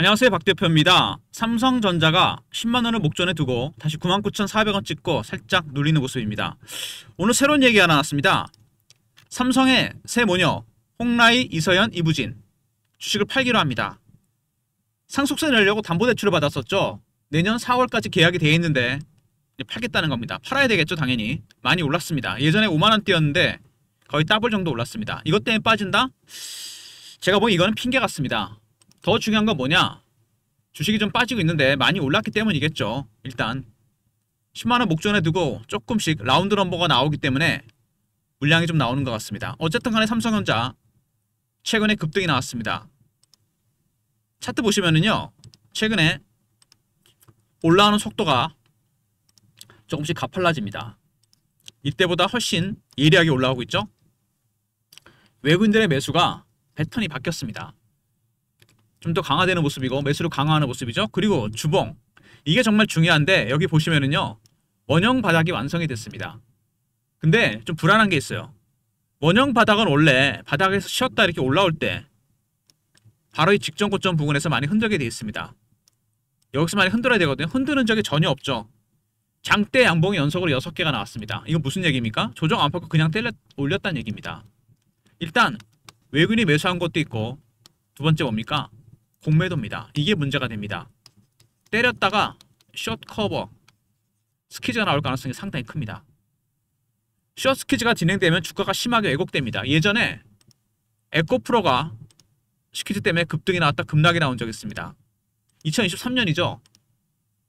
안녕하세요, 박 대표입니다. 삼성전자가 10만원을 목전에 두고 다시 99,400원 찍고 살짝 눌리는 모습입니다. 오늘 새로운 얘기가 나왔습니다. 삼성의 새 모녀 홍라이, 이서연, 이부진 주식을 팔기로 합니다. 상속세 내려고 담보대출을 받았었죠. 내년 4월까지 계약이 되어 있는데 팔겠다는 겁니다. 팔아야 되겠죠, 당연히. 많이 올랐습니다. 예전에 5만원대였는데 거의 더블 정도 올랐습니다. 이것 때문에 빠진다? 제가 보기 이거는 핑계 같습니다. 더 중요한 건 뭐냐? 주식이 좀 빠지고 있는데 많이 올랐기 때문이겠죠. 일단 10만원 목전에 두고 조금씩 라운드 넘버가 나오기 때문에 물량이 좀 나오는 것 같습니다. 어쨌든 간에 삼성전자 최근에 급등이 나왔습니다. 차트 보시면은요, 최근에 올라오는 속도가 조금씩 가팔라집니다. 이때보다 훨씬 예리하게 올라오고 있죠. 외국인들의 매수가 패턴이 바뀌었습니다. 좀 더 강화되는 모습이고 매수를 강화하는 모습이죠. 그리고 주봉, 이게 정말 중요한데 여기 보시면은요, 원형 바닥이 완성이 됐습니다. 근데 좀 불안한 게 있어요. 원형 바닥은 원래 바닥에서 쉬었다 이렇게 올라올 때 바로 이 직전 고점 부근에서 많이 흔들게 되어 있습니다. 여기서 많이 흔들어야 되거든요. 흔드는 적이 전혀 없죠. 장대 양봉이 연속으로 6개가 나왔습니다. 이건 무슨 얘기입니까? 조정 안 받고 그냥 올렸다는 얘기입니다. 일단 외국인이 매수한 것도 있고, 두 번째 뭡니까? 공매도입니다. 이게 문제가 됩니다. 때렸다가 숏 커버 스퀴즈가 나올 가능성이 상당히 큽니다. 숏 스퀴즈가 진행되면 주가가 심하게 왜곡됩니다. 예전에 에코프로가 스퀴즈 때문에 급등이 나왔다 급락이 나온 적이 있습니다. 2023년이죠.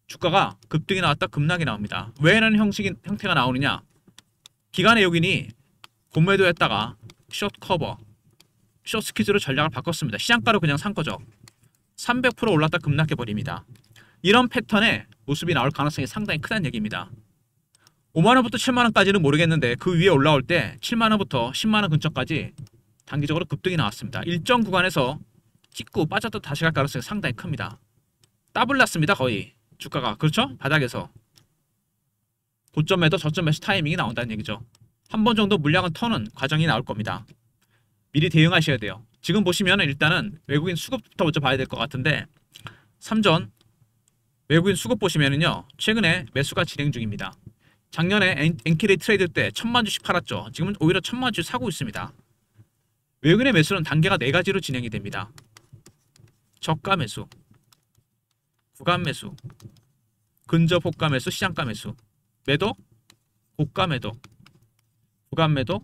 주가가 급등이 나왔다 급락이 나옵니다. 왜 이런 형태가 나오느냐? 기관의 요긴이 공매도 했다가 숏 커버, 숏 스퀴즈로 전략을 바꿨습니다. 시장가로 그냥 산 거죠. 300% 올랐다 급락해버립니다. 이런 패턴의 모습이 나올 가능성이 상당히 크다는 얘기입니다. 5만원부터 7만원까지는 모르겠는데 그 위에 올라올 때 7만원부터 10만원 근처까지 단기적으로 급등이 나왔습니다. 일정 구간에서 찍고 빠졌다 다시 갈 가능성이 상당히 큽니다. 더블 났습니다. 거의 주가가. 그렇죠? 바닥에서 고점에도 저점 매수 타이밍이 나온다는 얘기죠. 한 번 정도 물량을 터는 과정이 나올 겁니다. 미리 대응하셔야 돼요. 지금 보시면 일단은 외국인 수급부터 먼저 봐야 될 것 같은데, 삼전 외국인 수급 보시면은요, 최근에 매수가 진행 중입니다. 작년에 엔키레이 트레이드 때 1000만 주씩 팔았죠. 지금은 오히려 1000만 주씩 사고 있습니다. 외국인의 매수는 단계가 4가지로 진행이 됩니다. 저가 매수, 구간 매수, 근접 호가 매수, 시장가 매수, 매도, 고가 매도, 구간 매도,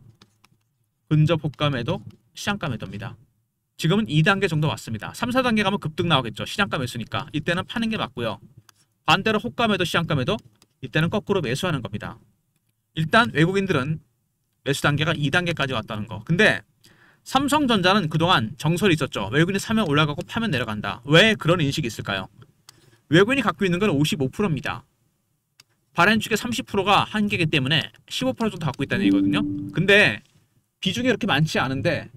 근접 호가 매도, 시장가 매도입니다. 지금은 2단계 정도 왔습니다. 3, 4단계 가면 급등 나오겠죠. 시장가 매수니까 이때는 파는 게 맞고요. 반대로 호가 매도, 시장가 매도, 이때는 거꾸로 매수하는 겁니다. 일단 외국인들은 매수 단계가 2단계까지 왔다는 거. 근데 삼성전자는 그동안 정설이 있었죠. 외국인이 사면 올라가고 파면 내려간다. 왜 그런 인식이 있을까요? 외국인이 갖고 있는 건 55%입니다. 발행 축의 30%가 한계이기 때문에 15% 정도 갖고 있다는 얘기거든요. 근데 비중이 그렇게 많지 않은데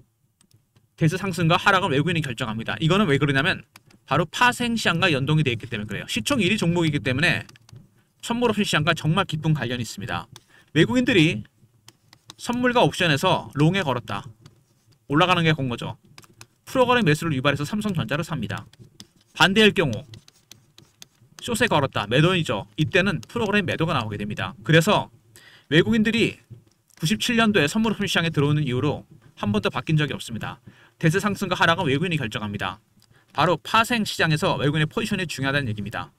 대세 상승과 하락은 외국인이 결정합니다. 이거는 왜 그러냐면 바로 파생 시장과 연동이 되어 있기 때문에 그래요. 시총 1위 종목이기 때문에 선물 옵션 시장과 정말 깊은 관련이 있습니다. 외국인들이 선물과 옵션에서 롱에 걸었다. 올라가는 게 건 거죠. 프로거래 매수를 유발해서 삼성전자를 삽니다. 반대일 경우 숏에 걸었다. 매도이죠. 이때는 프로그램 매도가 나오게 됩니다. 그래서 외국인들이 97년도에 선물 옵션 시장에 들어오는 이후로 한 번도 바뀐 적이 없습니다. 대세 상승과 하락은 외국인이 결정합니다. 바로 파생 시장에서 외국인의 포지션이 중요하다는 얘기입니다.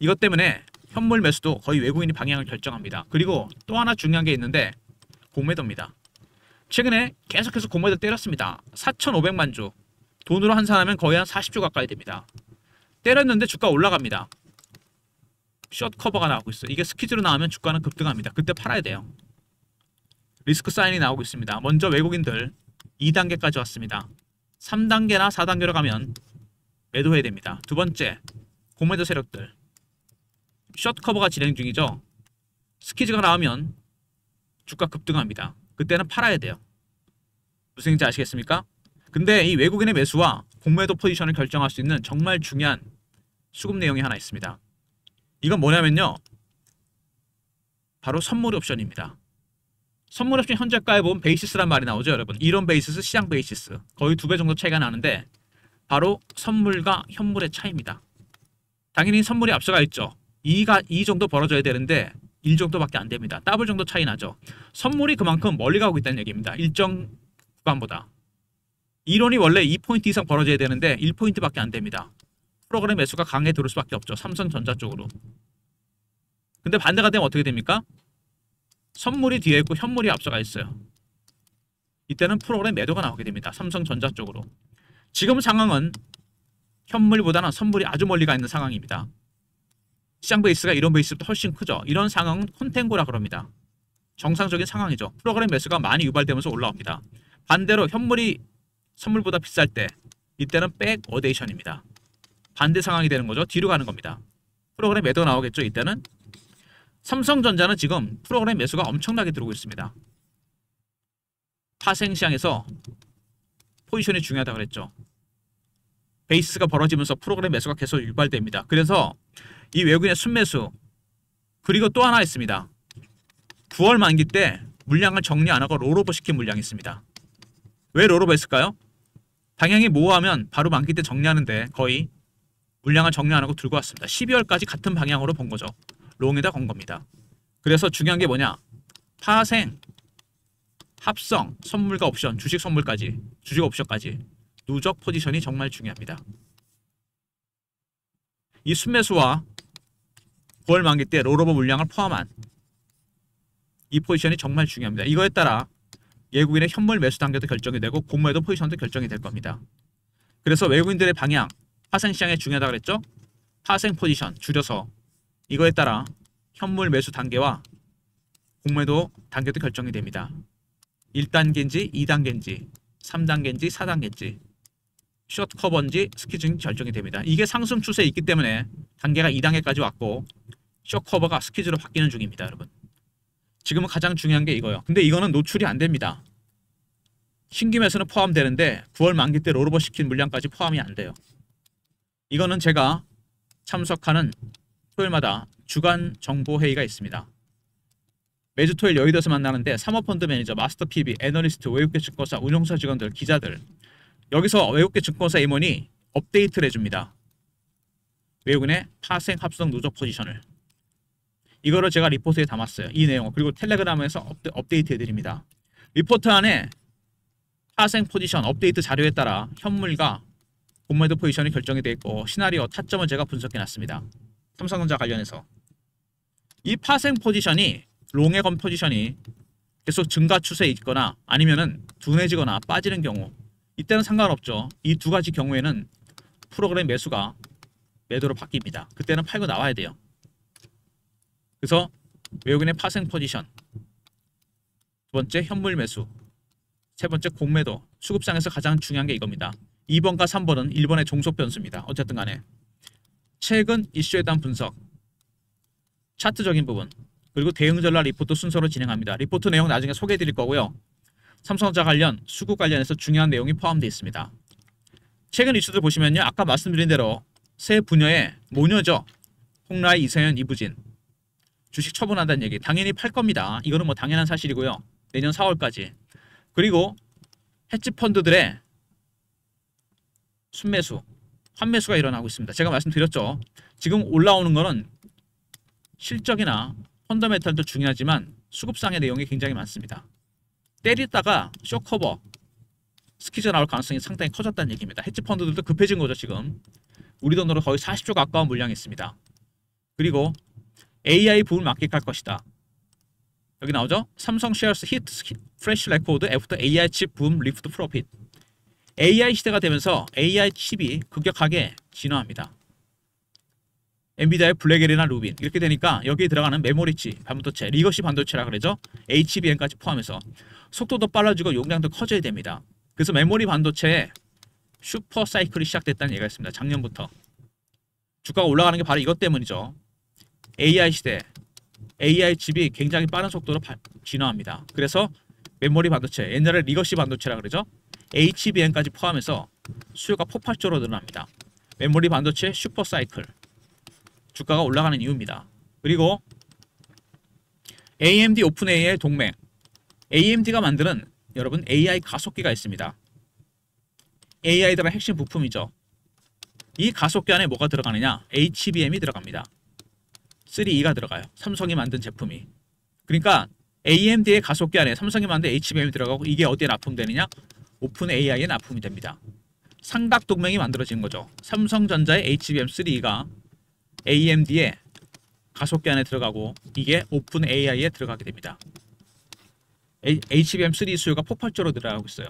이것 때문에 현물 매수도 거의 외국인이 방향을 결정합니다. 그리고 또 하나 중요한 게 있는데 공매도입니다. 최근에 계속해서 공매도 때렸습니다. 4,500만 주. 돈으로 환산하면 거의 한 40조 가까이 됩니다. 때렸는데 주가 올라갑니다. 숏 커버가 나오고 있어요. 이게 스퀴즈로 나오면 주가는 급등합니다. 그때 팔아야 돼요. 리스크 사인이 나오고 있습니다. 먼저 외국인들 2단계까지 왔습니다. 3단계나 4단계로 가면 매도해야 됩니다. 두 번째, 공매도 세력들 숏 커버가 진행 중이죠. 스퀴즈가 나오면 주가 급등합니다. 그때는 팔아야 돼요. 무슨 얘기인지 아시겠습니까? 근데 이 외국인의 매수와 공매도 포지션을 결정할 수 있는 정말 중요한 수급 내용이 하나 있습니다. 이건 뭐냐면요, 바로 선물 옵션입니다. 선물 옵션 현재가에 보면 베이시스란 말이 나오죠, 여러분. 이론 베이시스, 시장 베이시스. 거의 2배 정도 차이가 나는데 바로 선물과 현물의 차이입니다. 당연히 선물이 앞서가 있죠. 2 정도 벌어져야 되는데 1 정도밖에 안 됩니다. 더블 정도 차이 나죠. 선물이 그만큼 멀리 가고 있다는 얘기입니다. 일정 구간보다. 이론이 원래 2포인트 이상 벌어져야 되는데 1포인트밖에 안 됩니다. 프로그램 매수가 강하게 들어올 수밖에 없죠. 삼성전자 쪽으로. 근데 반대가 되면 어떻게 됩니까? 선물이 뒤에 있고 현물이 앞서가 있어요. 이때는 프로그램 매도가 나오게 됩니다. 삼성전자 쪽으로. 지금 상황은 현물보다는 선물이 아주 멀리 가 있는 상황입니다. 시장 베이스가 이런 베이스보다 훨씬 크죠. 이런 상황은 콘텐고라 그럽니다. 정상적인 상황이죠. 프로그램 매수가 많이 유발되면서 올라옵니다. 반대로 현물이 선물보다 비쌀 때 이때는 백 어데이션입니다. 반대 상황이 되는 거죠. 뒤로 가는 겁니다. 프로그램 매도 나오겠죠. 이때는 삼성전자는 지금 프로그램 매수가 엄청나게 들어오고 있습니다. 파생시장에서 포지션이 중요하다고 그랬죠. 베이스가 벌어지면서 프로그램 매수가 계속 유발됩니다. 그래서 이 외국인의 순매수, 그리고 또 하나 있습니다. 9월 만기 때 물량을 정리 안 하고 롤오버 시킨 물량이 있습니다. 왜 롤오버 했을까요? 방향이 모호하면 바로 만기 때 정리하는데 거의 물량을 정리 안 하고 들고 왔습니다. 12월까지 같은 방향으로 본 거죠. 롱에다 건 겁니다. 그래서 중요한 게 뭐냐? 파생, 합성, 선물과 옵션, 주식 선물까지, 주식 옵션까지 누적 포지션이 정말 중요합니다. 이 순매수와 9월 만기 때 롤오버 물량을 포함한 이 포지션이 정말 중요합니다. 이거에 따라 외국인의 현물 매수 단계도 결정이 되고 공매도 포지션도 결정이 될 겁니다. 그래서 외국인들의 방향, 파생시장에 중요하다고 그랬죠? 파생 포지션 줄여서 이거에 따라 현물 매수 단계와 공매도 단계도 결정이 됩니다. 1단계인지 2단계인지 3단계인지 4단계인지 숏 커버인지 스퀴즈인지 결정이 됩니다. 이게 상승 추세에 있기 때문에 단계가 2단계까지 왔고 숏 커버가 스퀴즈로 바뀌는 중입니다. 여러분. 지금은 가장 중요한 게 이거예요. 근데 이거는 노출이 안 됩니다. 신규 매수는 포함되는데 9월 만기 때 롤오버 시킨 물량까지 포함이 안 돼요. 이거는 제가 참석하는 토요일마다 주간 정보회의가 있습니다. 매주 토요일 여의도에서 만나는데 사모펀드 매니저, 마스터 PB, 애널리스트, 외국계 증권사, 운용사 직원들, 기자들, 여기서 외국계 증권사 임원이 업데이트를 해줍니다. 외국인의 파생 합성 누적 포지션을. 이거를 제가 리포트에 담았어요. 이 내용을. 그리고 텔레그램에서 업데이트 해드립니다. 리포트 안에 파생 포지션 업데이트 자료에 따라 현물과 공매도 포지션이 결정이 되어 있고 시나리오 타점을 제가 분석해놨습니다. 삼성전자 관련해서. 이 파생 포지션이 롱의 건 포지션이 계속 증가 추세에 있거나 아니면은 둔해지거나 빠지는 경우 이때는 상관없죠. 이 두 가지 경우에는 프로그램 매수가 매도로 바뀝니다. 그때는 팔고 나와야 돼요. 그래서 외국인의 파생 포지션, 두 번째 현물 매수, 세 번째 공매도, 수급상에서 가장 중요한 게 이겁니다. 2번과 3번은 1번의 종속 변수입니다. 어쨌든 간에 최근 이슈에 대한 분석, 차트적인 부분, 그리고 대응 전략 리포트 순서로 진행합니다. 리포트 내용 나중에 소개해 드릴 거고요. 삼성전자 관련, 수급 관련해서 중요한 내용이 포함되어 있습니다. 최근 이슈들 보시면요. 아까 말씀드린 대로 새 분야의 모녀죠. 홍라이, 이세현, 이부진. 주식 처분한다는 얘기. 당연히 팔 겁니다. 이거는 뭐 당연한 사실이고요. 내년 4월까지. 그리고 헤지 펀드들의 순매수, 환매수가 일어나고 있습니다. 제가 말씀드렸죠. 지금 올라오는 거는 실적이나 펀더멘탈도 중요하지만 수급상의 내용이 굉장히 많습니다. 때리다가 쇼커버, 스퀴즈 나올 가능성이 상당히 커졌다는 얘기입니다. 헤지 펀드들도 급해진 거죠. 지금 우리 돈으로 거의 40조 가까운 물량이 있습니다. 그리고 AI 부분 만끽할 것이다. 여기 나오죠? 삼성 쉐어스 히트 프레시 레코드 애프터 AI 칩 붐 리프트 프로핏. AI 시대가 되면서 AI 칩이 급격하게 진화합니다. 엔비디아의 블랙엘이나 루빈 이렇게 되니까 여기에 들어가는 메모리치 반도체, 리거시 반도체라 그러죠. HBM까지 포함해서 속도도 빨라지고 용량도 커져야 됩니다. 그래서 메모리 반도체에 슈퍼 사이클이 시작됐다는 얘기가 있습니다. 작년부터. 주가가 올라가는 게 바로 이것 때문이죠. AI 시대, AI 칩이 굉장히 빠른 속도로 진화합니다. 그래서 메모리 반도체, 옛날에 리거시 반도체라 그러죠. HBM까지 포함해서 수요가 폭발적으로 늘어납니다. 메모리 반도체 슈퍼 사이클. 주가가 올라가는 이유입니다. 그리고 AMD 오픈 AI 동맹. AMD가 만드는 여러분 AI 가속기가 있습니다. AI들의 핵심 부품이죠. 이 가속기 안에 뭐가 들어가느냐? HBM이 들어갑니다. 3E가 들어가요. 삼성이 만든 제품이. 그러니까 AMD의 가속기 안에 삼성이 만든 HBM이 들어가고 이게 어디에 납품되느냐? 오픈 AI에 납품이 됩니다. 삼각 동맹이 만들어지는 거죠. 삼성전자의 HBM3E가 AMD의 가속기 안에 들어가고 이게 오픈 AI에 들어가게 됩니다. HBM3 수요가 폭발적으로 늘어나고 있어요.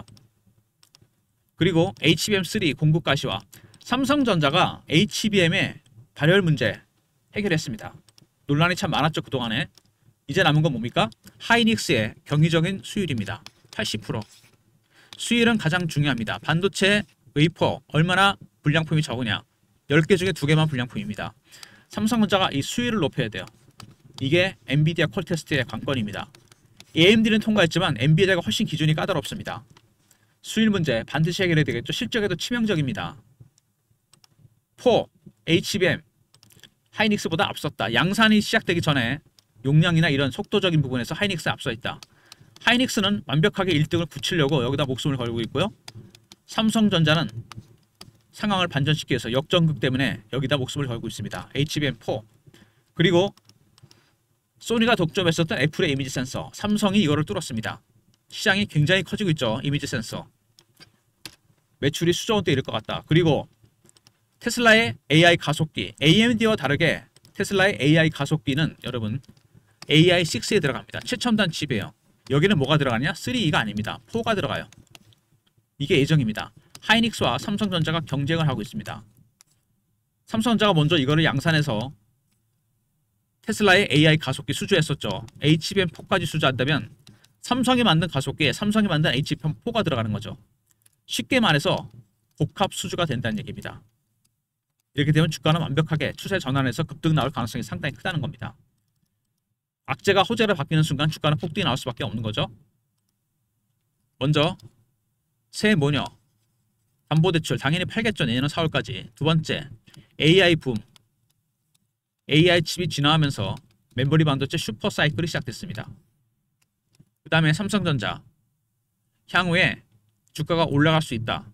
그리고 HBM3 공급 가시와 삼성전자가 HBM의 발열 문제 해결했습니다. 논란이 참 많았죠, 그동안에. 이제 남은 건 뭡니까? 하이닉스의 경이적인 수율입니다. 80%. 수율은 가장 중요합니다. 반도체 웨이퍼 얼마나 불량품이 적으냐. 10개 중에 2개만 불량품입니다. 삼성전자가 이 수율을 높여야 돼요. 이게 엔비디아 퀄테스트의 관건입니다. AMD는 통과했지만 엔비디아가 훨씬 기준이 까다롭습니다. 수율 문제 반드시 해결해야 되겠죠. 실적에도 치명적입니다. 4, HBM, 하이닉스보다 앞섰다. 양산이 시작되기 전에 용량이나 이런 속도적인 부분에서 하이닉스 앞서 있다. 하이닉스는 완벽하게 1등을 붙이려고 여기다 목숨을 걸고 있고요. 삼성전자는 상황을 반전시키기 위해서 역전극 때문에 여기다 목숨을 걸고 있습니다. HBM4. 그리고 소니가 독점했었던 애플의 이미지 센서, 삼성이 이거를 뚫었습니다. 시장이 굉장히 커지고 있죠. 이미지 센서. 매출이 수조 원대 이를 것 같다. 그리고 테슬라의 AI 가속기, AMD와 다르게 테슬라의 AI 가속기는 여러분 AI6에 들어갑니다. 최첨단 칩이에요. 여기는 뭐가 들어가냐? 3E가 아닙니다. 4가 들어가요. 이게 예정입니다. 하이닉스와 삼성전자가 경쟁을 하고 있습니다. 삼성전자가 먼저 이거를 양산해서 테슬라의 AI 가속기 수주했었죠. HBM4까지 수주한다면 삼성이 만든 가속기에 삼성이 만든 HBM4가 들어가는 거죠. 쉽게 말해서 복합 수주가 된다는 얘기입니다. 이렇게 되면 주가는 완벽하게 추세 전환해서 급등 나올 가능성이 상당히 크다는 겁니다. 악재가 호재로 바뀌는 순간 주가는 폭등이 나올 수밖에 없는 거죠. 먼저 새 모녀 담보대출 당연히 팔겠죠. 내년 4월까지. 두 번째 AI 붐. AI 칩이 진화하면서 메모리 반도체 슈퍼 사이클이 시작됐습니다. 그 다음에 삼성전자. 향후에 주가가 올라갈 수 있다.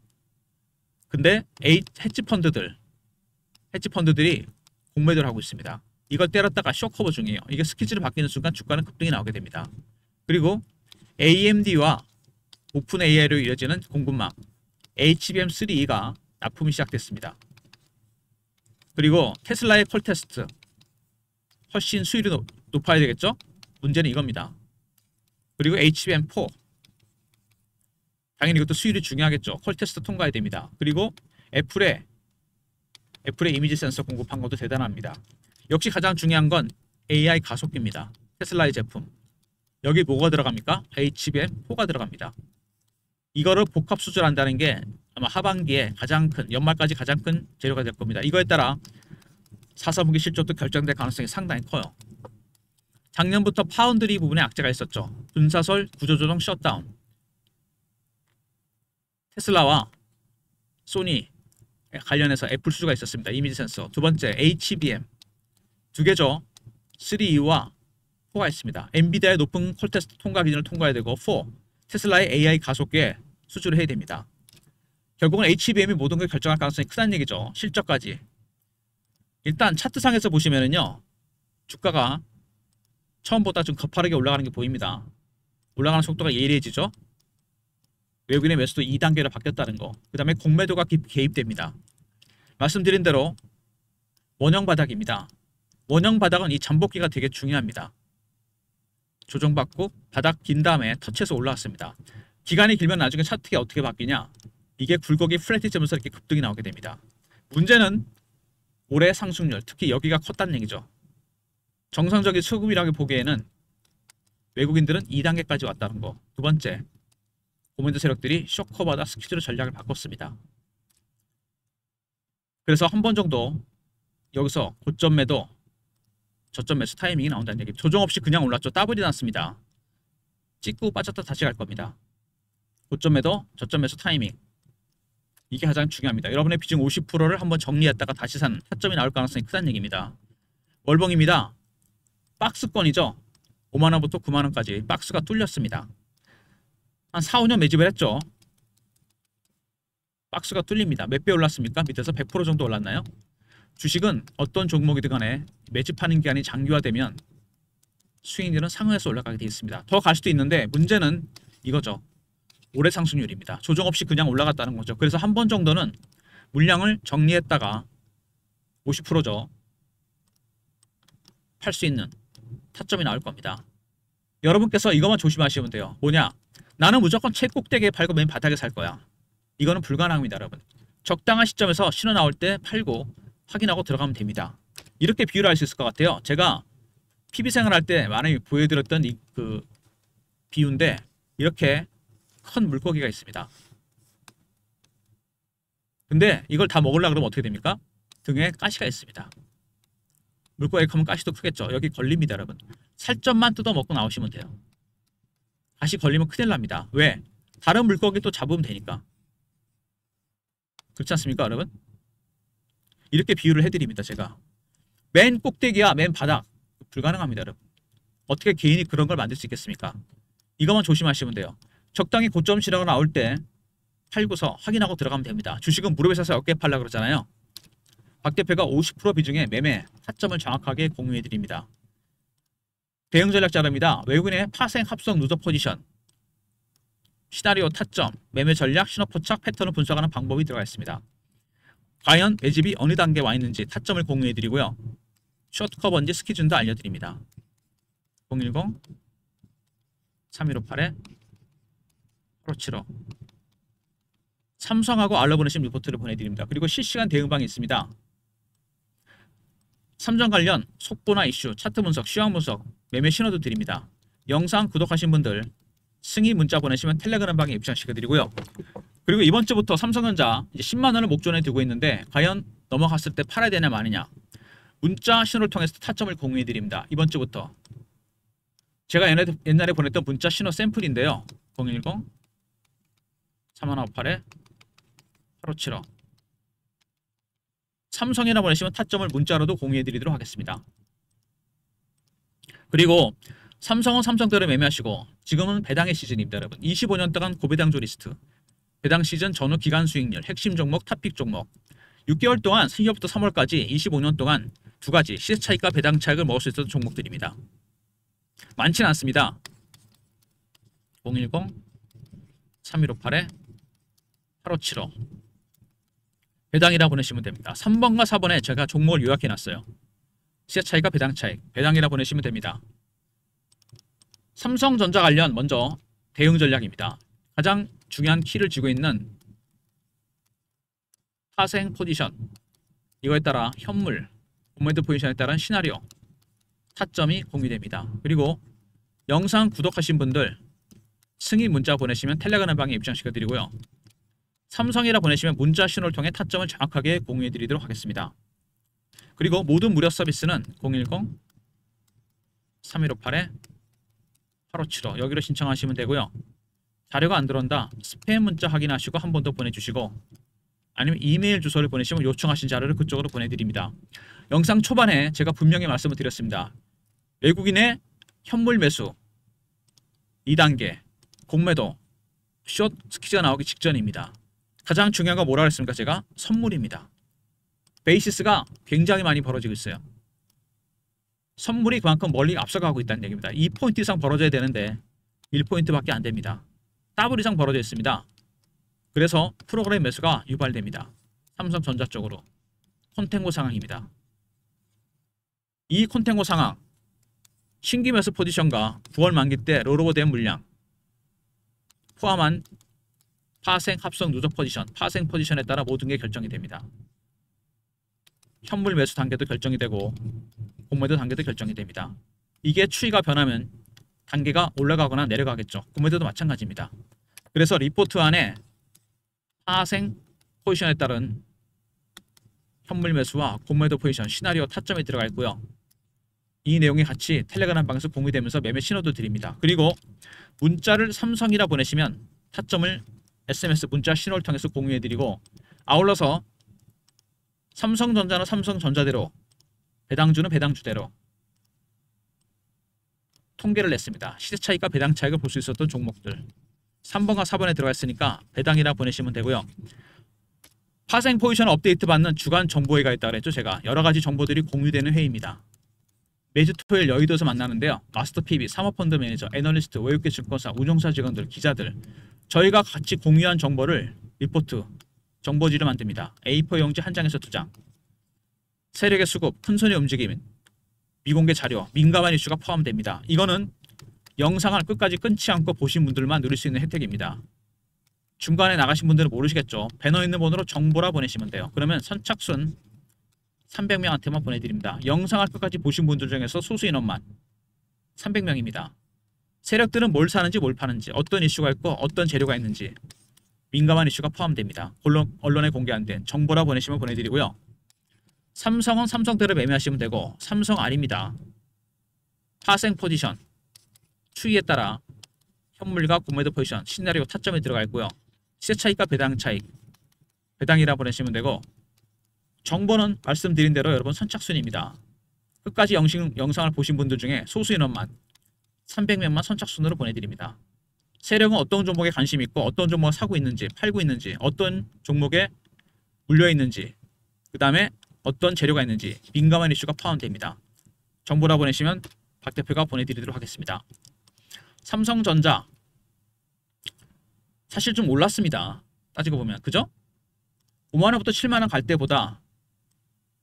근데 헤지펀드들이 공매도를 하고 있습니다. 이걸 때렸다가 쇼커버 중이에요. 이게 스키즈로 바뀌는 순간 주가는 급등이 나오게 됩니다. 그리고 AMD와 오픈 AI로 이어지는 공급망 HBM3E가 납품이 시작됐습니다. 그리고 테슬라의 퀄테스트 훨씬 수율이 높아야 되겠죠? 문제는 이겁니다. 그리고 HBM4 당연히 이것도 수율이 중요하겠죠. 퀄테스트 통과해야 됩니다. 그리고 애플의 이미지 센서 공급한 것도 대단합니다. 역시 가장 중요한 건 AI 가속기입니다. 테슬라의 제품. 여기 뭐가 들어갑니까? HBM4가 들어갑니다. 이거를 복합 수주한다는 게 아마 하반기에 가장 큰, 연말까지 가장 큰 재료가 될 겁니다. 이거에 따라 4, 4분기 실적도 결정될 가능성이 상당히 커요. 작년부터 파운드리 부분에 악재가 있었죠. 분사설 구조조정 셧다운. 테슬라와 소니 관련해서 애플 수주가 있었습니다. 이미지 센서. 두 번째 HBM. 두 개죠. 3E와 4가 있습니다. 엔비디아의 높은 퀄테스트 통과 기준을 통과해야 되고 4. 테슬라의 AI 가속기에 수주를 해야 됩니다. 결국은 HBM이 모든 걸 결정할 가능성이 크다는 얘기죠. 실적까지. 일단 차트상에서 보시면은요. 주가가 처음보다 좀 가파르게 올라가는 게 보입니다. 올라가는 속도가 예리해지죠. 외국인의 매수도 2단계로 바뀌었다는 거. 그 다음에 공매도가 개입됩니다. 말씀드린 대로 원형 바닥입니다. 원형 바닥은 이 잠복기가 되게 중요합니다. 조정받고 바닥 긴 다음에 터치해서 올라왔습니다. 기간이 길면 나중에 차트가 어떻게 바뀌냐. 이게 굴곡이 플랫이지면서 이렇게 급등이 나오게 됩니다. 문제는 올해 상승률, 특히 여기가 컸다는 얘기죠. 정상적인 수급이라고 보기에는 외국인들은 2단계까지 왔다는 거. 두 번째, 고멘트 세력들이 쇼커바다 스퀴즈로 전략을 바꿨습니다. 그래서 한 번 정도 여기서 고점 매도, 저점 매수 타이밍이 나온다는 얘기. 조정 없이 그냥 올랐죠. 더블이 났습니다. 찍고 빠졌다 다시 갈 겁니다. 고점 매도, 저점 매수 타이밍. 이게 가장 중요합니다. 여러분의 비중 50%를 한번 정리했다가 다시 산 타점이 나올 가능성이 크다는 얘기입니다. 월봉입니다. 박스권이죠. 5만원부터 9만원까지 박스가 뚫렸습니다. 한 4, 5년 매집을 했죠. 5만원부터 9만원까지 박스가 뚫렸습니다. 4, 5년 매집을 했죠. 5만원부터 9만원까지 박스가 뚫렸습니다. 4, 5년 매집을 했죠. 5만원부터 9만원까지 박스가 뚫렸습니다. 4, 5년 매집을 했죠. 5만원부터 9만원까지 박스가 뚫렸습니다. 박스가 뚫립니다. 몇 배 올랐습니까? 밑에서 100% 정도 올랐나요? 주식은 어떤 종목이든 간에 매집하는 기간이 장기화되면 수익률은 상응해서 올라가게 되어 있습니다. 더 갈 수도 있는데 문제는 이거죠. 올해 상승률입니다. 조정 없이 그냥 올라갔다는 거죠. 그래서 한 번 정도는 물량을 정리했다가 50%죠. 팔 수 있는 타점이 나올 겁니다. 여러분께서 이것만 조심하시면 돼요. 뭐냐? 나는 무조건 최꼭대기에 팔고 맨 바닥에 살 거야. 이거는 불가능합니다, 여러분. 적당한 시점에서 신호 나올 때 팔고 확인하고 들어가면 됩니다. 이렇게 비유를 할 수 있을 것 같아요. 제가 PB 생활할 때 많이 보여드렸던 그 비유인데 이렇게 큰 물고기가 있습니다. 근데 이걸 다 먹으려고 그러면 어떻게 됩니까? 등에 가시가 있습니다. 물고기가 크면 가시도 크겠죠. 여기 걸립니다, 여러분. 살점만 뜯어 먹고 나오시면 돼요. 가시 걸리면 큰일 납니다. 왜? 다른 물고기 또 잡으면 되니까. 그렇지 않습니까, 여러분? 이렇게 비유를 해드립니다, 제가. 맨 꼭대기야, 맨 바닥. 불가능합니다, 여러분. 어떻게 개인이 그런 걸 만들 수 있겠습니까? 이것만 조심하시면 돼요. 적당히 고점 시라고 나올 때 팔고서 확인하고 들어가면 됩니다. 주식은 무릎에 서서 어깨에 팔라 그러잖아요. 박 대표가 50% 비중의 매매 타점을 정확하게 공유해 드립니다. 대응 전략 자료입니다. 외국인의 파생 합성 누적 포지션, 시나리오 타점, 매매 전략, 신호 포착, 패턴을 분석하는 방법이 들어가 있습니다. 과연 매집이 어느 단계에 와 있는지 타점을 공유해 드리고요. 숏커버인지 스키준도 알려드립니다. 010-3158-8575 삼성하고 알러보내신 리포트를 보내드립니다. 그리고 실시간 대응방이 있습니다. 삼성 관련 속보나 이슈, 차트 분석, 시황 분석, 매매 신호도 드립니다. 영상 구독하신 분들 승인 문자 보내시면 텔레그램 방에 입장시켜드리고요. 그리고 이번 주부터 삼성전자 이제 10만 원을 목전에 두고 있는데 과연 넘어갔을 때 팔아야 되냐 마느냐, 문자 신호를 통해서 타점을 공유해드립니다. 이번 주부터 제가 옛날에 보냈던 문자 신호 샘플인데요. 010-3158-8575 삼성이나 보내시면 타점을 문자로도 공유해드리도록 하겠습니다. 그리고 삼성은 삼성대로 매매하시고 지금은 배당의 시즌입니다, 여러분. 25년 동안 고배당조 리스트, 배당 시즌 전후 기간 수익률, 핵심 종목, 탑픽 종목, 6개월 동안 2월부터 3월까지 25년 동안 두 가지 시세 차익과 배당 차익을 먹을 수 있었던 종목들입니다. 많지는 않습니다. 010-3158-8575 배당이라 보내시면 됩니다. 3번과 4번에 제가 종목을 요약해놨어요. 시세 차익과 배당 차익, 배당이라 보내시면 됩니다. 삼성전자 관련 먼저 대응 전략입니다. 가장 중요한 키를 쥐고 있는 파생 포지션, 이거에 따라 현물, 모멘트 포지션에 따른 시나리오, 타점이 공유됩니다. 그리고 영상 구독하신 분들 승인 문자 보내시면 텔레그램 방에 입장시켜드리고요. 삼성이라 보내시면 문자 신호를 통해 타점을 정확하게 공유해드리도록 하겠습니다. 그리고 모든 무료 서비스는 010-3158-8575 여기로 신청하시면 되고요. 자료가 안 들어온다, 스팸 문자 확인하시고 한 번 더 보내주시고, 아니면 이메일 주소를 보내시면 요청하신 자료를 그쪽으로 보내드립니다. 영상 초반에 제가 분명히 말씀을 드렸습니다. 외국인의 현물 매수 2단계 공매도 숏 스키즈가 나오기 직전입니다. 가장 중요한 건 뭐라 그랬습니까? 제가 선물입니다. 베이시스가 굉장히 많이 벌어지고 있어요. 선물이 그만큼 멀리 앞서가고 있다는 얘기입니다. 2포인트 이상 벌어져야 되는데 1포인트밖에 안 됩니다. 더블 이상 벌어져 있습니다. 그래서 프로그램 매수가 유발됩니다. 삼성전자 쪽으로. 콘텐고 상황입니다. 이 콘텐고 상황, 신규 매수 포지션과 9월 만기 때 롤오버된 물량 포함한 파생 합성 누적 포지션, 파생 포지션에 따라 모든 게 결정이 됩니다. 현물 매수 단계도 결정이 되고 공매도 단계도 결정이 됩니다. 이게 추이가 변하면 단계가 올라가거나 내려가겠죠. 공매도도 마찬가지입니다. 그래서 리포트 안에 파생 포지션에 따른 현물 매수와 공매도 포지션, 시나리오 타점이 들어가 있고요. 이 내용이 같이 텔레그램 방에서 공유되면서 매매 신호도 드립니다. 그리고 문자를 삼성이라 보내시면 타점을 SMS 문자 신호를 통해서 공유해드리고, 아울러서 삼성전자는 삼성전자대로, 배당주는 배당주대로 통계를 냈습니다. 시세 차익과 배당 차익을 볼 수 있었던 종목들 3번과 4번에 들어가 있으니까 배당이라 보내시면 되고요. 파생 포지션 업데이트 받는 주간 정보회가 있다고 그랬죠. 제가 여러 가지 정보들이 공유되는 회의입니다. 매주 토요일 여의도에서 만나는데요. 마스터 PB, 사모펀드 매니저, 애널리스트, 외국계 증권사, 운용사 직원들, 기자들 저희가 같이 공유한 정보를 리포트, 정보지를 만듭니다. A4 용지 한 장에서 2장. 세력의 수급, 큰손의 움직임, 미공개 자료, 민감한 이슈가 포함됩니다. 이거는 영상을 끝까지 끊지 않고 보신 분들만 누릴 수 있는 혜택입니다. 중간에 나가신 분들은 모르시겠죠. 배너 있는 번호로 정보라 보내시면 돼요. 그러면 선착순 300명한테만 보내드립니다. 영상을 끝까지 보신 분들 중에서 소수 인원만 300명입니다. 세력들은 뭘 사는지 뭘 파는지, 어떤 이슈가 있고 어떤 재료가 있는지 민감한 이슈가 포함됩니다. 언론에 공개 안 된 정보라 보내시면 보내드리고요. 삼성은 삼성대로 매매하시면 되고 삼성 아닙니다. 파생 포지션, 추이에 따라 현물과 구매도 포지션, 시나리오 타점에 들어가 있고요. 시세 차익과 배당 차익, 배당이라 보내시면 되고 정보는 말씀드린 대로 여러분 선착순입니다. 끝까지 영상을 보신 분들 중에 소수 인원만 300명만 선착순으로 보내드립니다. 세력은 어떤 종목에 관심 있고 어떤 종목을 사고 있는지 팔고 있는지 어떤 종목에 물려 있는지 그 다음에 어떤 재료가 있는지 민감한 이슈가 포함됩니다. 정보라 보내시면 박 대표가 보내드리도록 하겠습니다. 삼성전자 사실 좀 올랐습니다. 따지고 보면 그죠? 5만원부터 7만원 갈 때보다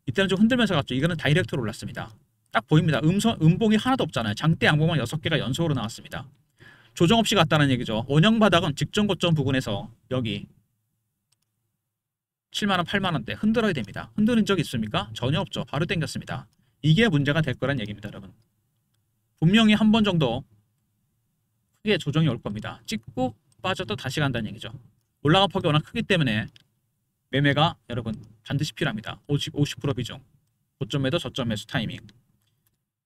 이때는 좀 흔들면서 갔죠. 이거는 다이렉트로 올랐습니다. 딱 보입니다. 음봉이 하나도 없잖아요. 장대 양봉만 6개가 연속으로 나왔습니다. 조정 없이 갔다는 얘기죠. 원형 바닥은 직전 고점 부근에서 여기 7만원, 8만원대 흔들어야 됩니다. 흔드는 적 있습니까? 전혀 없죠. 바로 땡겼습니다. 이게 문제가 될 거란 얘기입니다. 여러분. 분명히 한 번 정도 크게 조정이 올 겁니다. 찍고 빠져도 다시 간다는 얘기죠. 올라간 폭이 워낙 크기 때문에 매매가 여러분 반드시 필요합니다. 50% 비중. 고점 매도, 저점 매수 타이밍.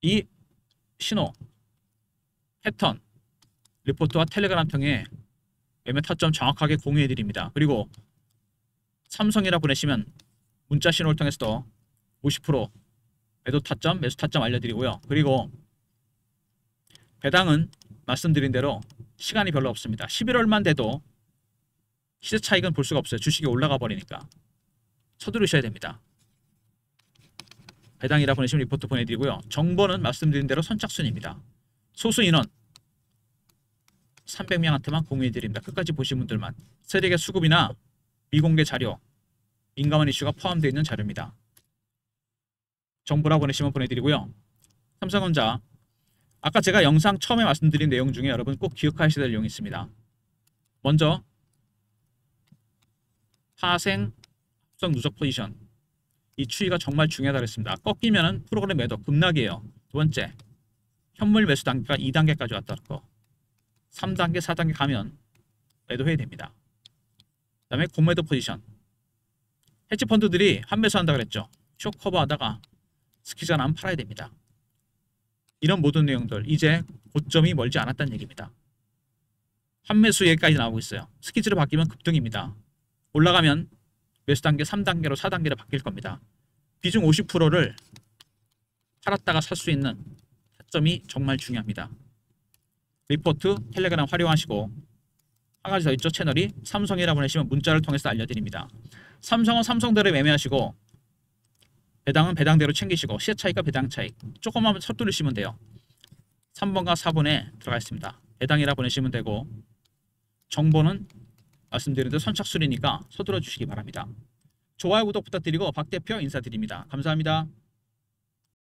이 신호, 패턴, 리포트와 텔레그램 통해 매매 타점 정확하게 공유해 드립니다. 그리고 삼성이라 보내시면 문자 신호를 통해서도 50% 매도 타점, 매수 타점 알려드리고요. 그리고 배당은 말씀드린 대로 시간이 별로 없습니다. 11월만 돼도 시세 차익은 볼 수가 없어요. 주식이 올라가 버리니까. 서두르셔야 됩니다. 배당이라 보내시면 리포트 보내드리고요. 정보는 말씀드린 대로 선착순입니다. 소수 인원 300명한테만 공유해드립니다. 끝까지 보신 분들만. 세력의 수급이나 미공개 자료, 민감한 이슈가 포함되어 있는 자료입니다. 정보라 보내시면 보내드리고요. 삼성전자 아까 제가 영상 처음에 말씀드린 내용 중에 여러분 꼭 기억하셔야 될 내용이 있습니다. 먼저 파생 합성 누적 포지션, 이 추이가 정말 중요하다고 했습니다. 꺾이면은 프로그램 매도 급락이에요. 두 번째, 현물 매수 단계가 2단계까지 왔다는 거. 3단계, 4단계 가면 매도해야 됩니다. 그 다음에 공매도 포지션. 헤지 펀드들이 환매수 한다고 그랬죠. 쇼 커버 하다가 스키즈가 나면 팔아야 됩니다. 이런 모든 내용들 이제 고점이 멀지 않았다는 얘기입니다. 환매수 얘기까지 나오고 있어요. 스키즈로 바뀌면 급등입니다. 올라가면 매수 단계 3단계로 4단계로 바뀔 겁니다. 비중 50%를 팔았다가 살 수 있는 타점이 정말 중요합니다. 리포트, 텔레그램 활용하시고 한 가지 더 있죠. 채널이 삼성이라 보내시면 문자를 통해서 알려드립니다. 삼성은 삼성대로 매매하시고 배당은 배당대로 챙기시고 시세 차익과 배당 차익 조금만 서두르시면 돼요. 3번과 4번에 들어가 있습니다. 배당이라 보내시면 되고 정보는 말씀드린 대로 선착순이니까 서둘러 주시기 바랍니다. 좋아요, 구독 부탁드리고 박 대표 인사드립니다. 감사합니다.